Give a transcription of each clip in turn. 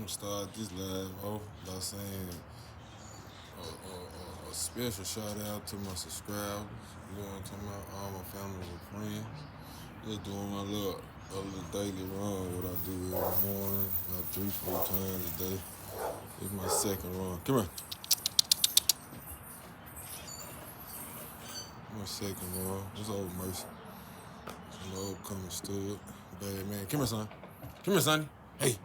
I'm gonna start this live off by saying a special shout out to my subscribers. You know what I'm talking about? All my family and friends. Just doing my little daily run, what I do every morning, about 3-4 times a day. It's my second run. Come here. My second run. It's old Mercy. An old coming stud. Bad man. Come here, son. Come here, son. Hey.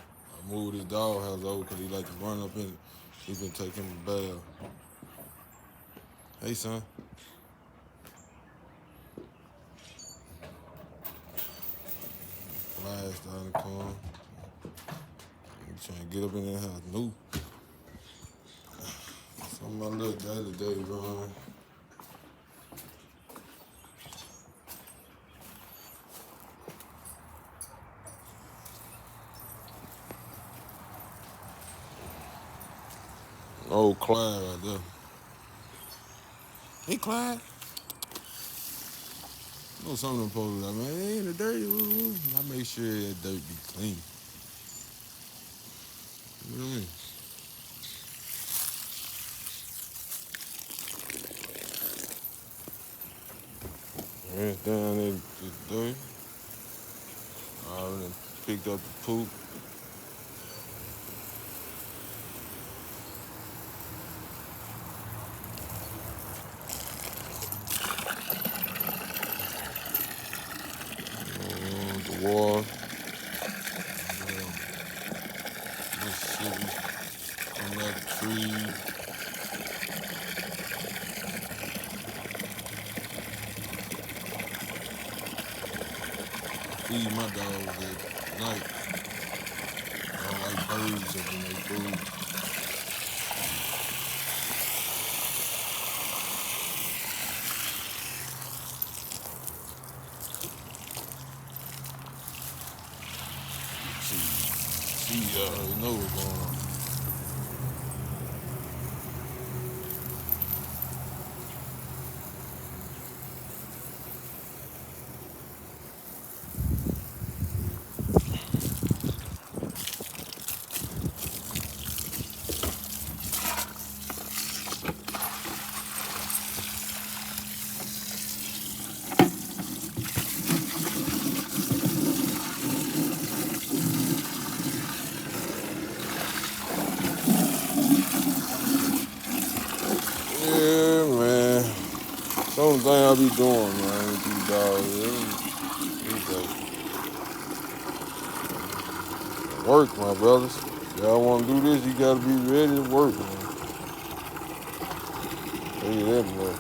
I moved his dog house over because he like to run up in it. He been taking a bath. Hey, son. Flies down the corner. I'm trying to get up in that house. No. Some of my little daily run. Old Clyde right there. Hey, Clyde. You know some of them folks like, man, it ain't the dirty. Woo. I make sure that dirt be clean. You know what I mean? Ran down there the dirt. I done picked up the poop. The water. Mississippi. Coming out the trees. Feed my dogs at night. I don't like birds up in their food. See, y'all already know what's going on. Yeah, man. Some thing I be doing, man, with these dogs. Work, my brothers. Y'all want to do this, you got to be ready to work, man. Tell you that, man.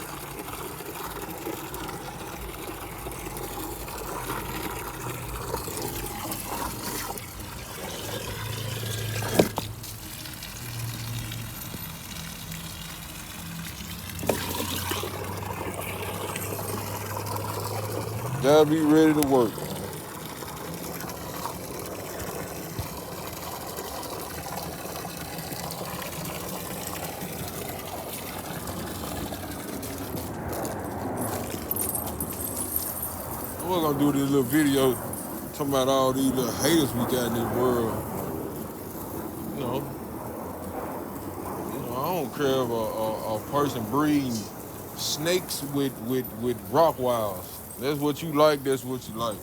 Gotta be ready to work, man. We're gonna do this little video talking about all these little haters we got in this world. You know, I don't care if a person breeding snakes with Rockwilds. That's what you like, that's what you like.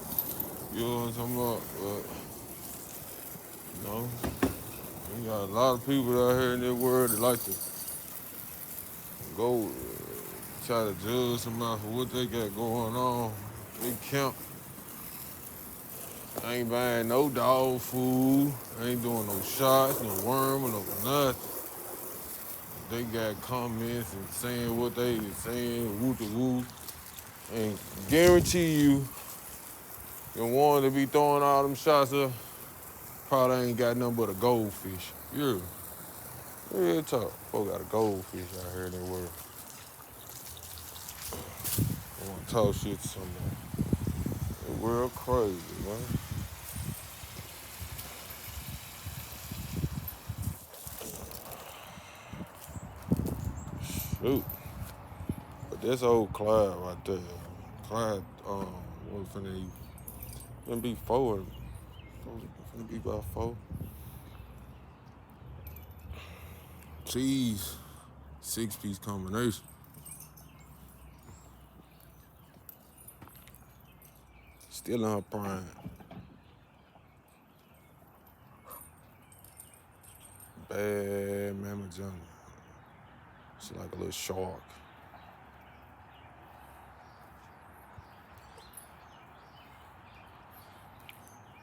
You know what I'm talking about? You know, we got a lot of people out here in this world that like to go try to judge somebody for what they got going on. They camp. I ain't buying no dog food. I ain't doing no shots, no worm, or no nothing. They got comments and saying what they saying, woo to woo. And guarantee you, the one that be throwing all them shots up probably ain't got nothing but a goldfish. Yeah. Real talk. Folks got a goldfish out here in the world. I want to talk shit to somebody. The world crazy, man. Shoot. But that's old Clyde right there. Clyde, what finna be Finna be about 4. Cheese. 6-piece combination. Still in her prime. Bad mama jama. She like a little shark.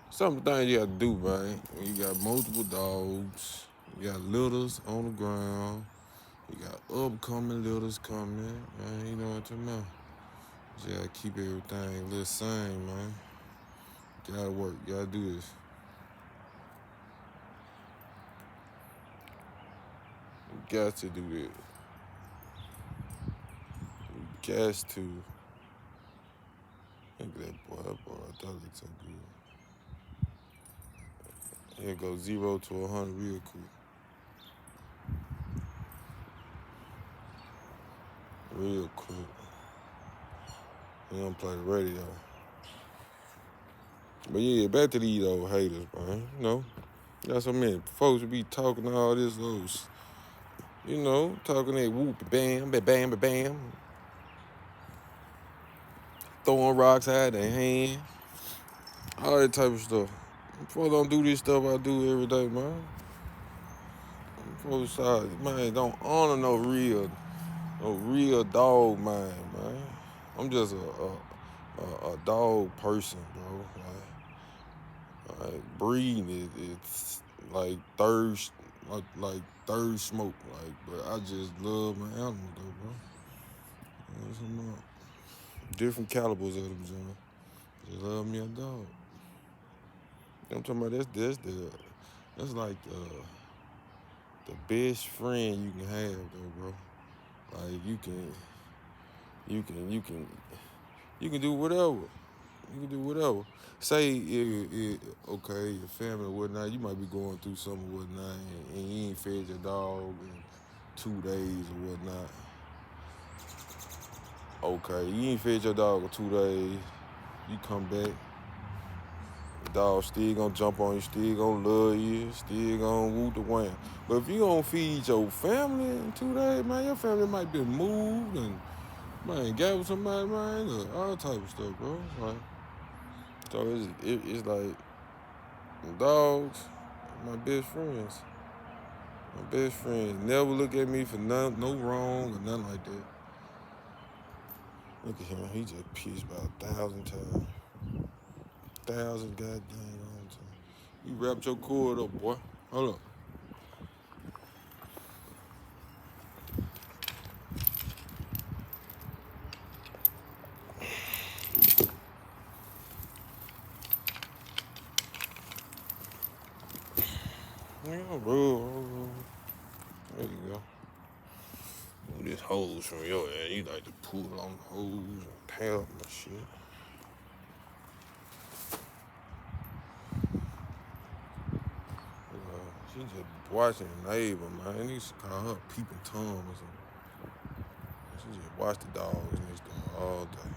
Some of the things you have to do, man. When you got multiple dogs, you got litters on the ground, you got upcoming litters coming, man. You know what I'm talking about. You gotta keep everything a little same, man. Gotta work, gotta do this. You got to do this. You got to. Look at that boy, I thought it looked so good. Here go 0 to 100 real quick. Real quick. He don't play the radio. But yeah, back to these old haters, man. You know, got so many folks be talking all this old, you know, talking that whoop, bam, bam, bam, bam. Throwing rocks out of their hand. All that type of stuff. Folks don't do this stuff I do every day, man. Folks, man, don't honor no real dog man. I'm just a dog person, bro. Like breeding it's like third smoke, like. But I just love my animals, though, bro. You know, some different calibers of them, John. Just love me a dog. You know what I'm talking about? That's like the best friend you can have, though, bro. Like you can do whatever. You can do whatever. Say, okay, your family or whatnot, you might be going through something or whatnot, and you ain't fed your dog in 2 days or whatnot. Okay, you ain't fed your dog in 2 days. You come back, the dog still gonna jump on you, still gonna love you, still gonna whoop the wham. But if you don't feed your family in 2 days, man, your family might be moved and, man, got with somebody, man, all type of stuff, bro. Like, so it's like dogs, my best friends. My best friends never look at me for no wrong or nothing like that. Look at him, he just pissed about 1,000 times. 1,000 goddamn times. You wrapped your cord up, boy. Hold up. Yeah, bro. There you go. This hose from your ass. You like to pull on the hose and tear up my shit. She just watching a neighbor, man. They used to call her peeping Tom or something. She just watch the dogs next door all day.